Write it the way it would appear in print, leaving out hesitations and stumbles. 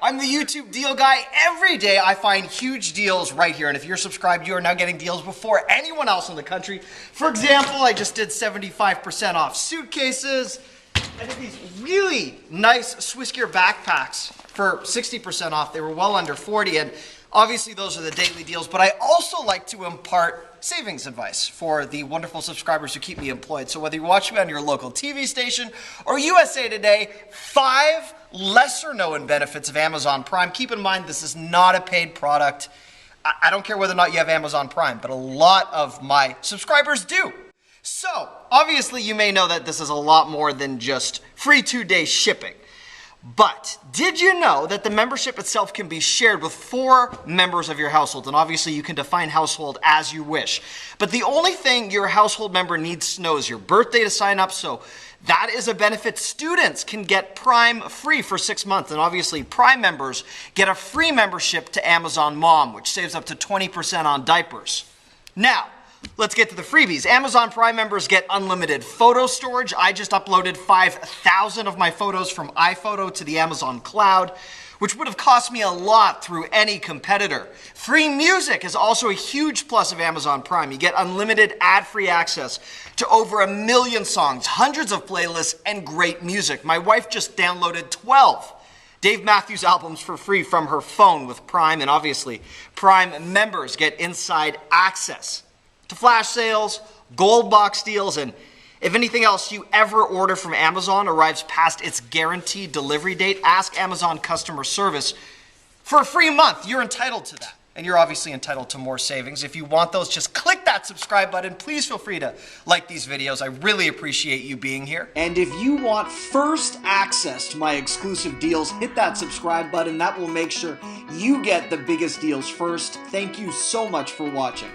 I'm the YouTube deal guy. Every day I find huge deals right here. And if you're subscribed, you are now getting deals before anyone else in the country. For example, I just did 75% off suitcases. I did these really nice Swissgear backpacks for 60% off. They were well under 40, and obviously those are the daily deals, but I also like to impart savings advice for the wonderful subscribers who keep me employed. So whether you're watching me on your local TV station or USA Today, 5 lesser known benefits of Amazon Prime. Keep in mind, this is not a paid product. I don't care whether or not you have Amazon Prime, but a lot of my subscribers do. So, obviously you may know that this is a lot more than just free 2-day shipping. But did you know that the membership itself can be shared with 4 members of your household? And obviously you can define household as you wish. But the only thing your household member needs to know is your birthday to sign up. So that is a benefit. Students can get Prime free for 6 months. And obviously Prime members get a free membership to Amazon Mom, which saves up to 20% on diapers. Now, let's get to the freebies. Amazon Prime members get unlimited photo storage. I just uploaded 5,000 of my photos from iPhoto to the Amazon cloud, which would have cost me a lot through any competitor. Free music is also a huge plus of Amazon Prime. You get unlimited ad-free access to over 1 million songs, hundreds of playlists, and great music. My wife just downloaded 12 Dave Matthews albums for free from her phone with Prime, and obviously Prime members get inside access to flash sales, gold box deals, and if anything else you ever order from Amazon arrives past its guaranteed delivery date, ask Amazon customer service for a free month. You're entitled to that. And you're obviously entitled to more savings. If you want those, just click that subscribe button. Please feel free to like these videos. I really appreciate you being here. And if you want first access to my exclusive deals, hit that subscribe button. That will make sure you get the biggest deals first. Thank you so much for watching.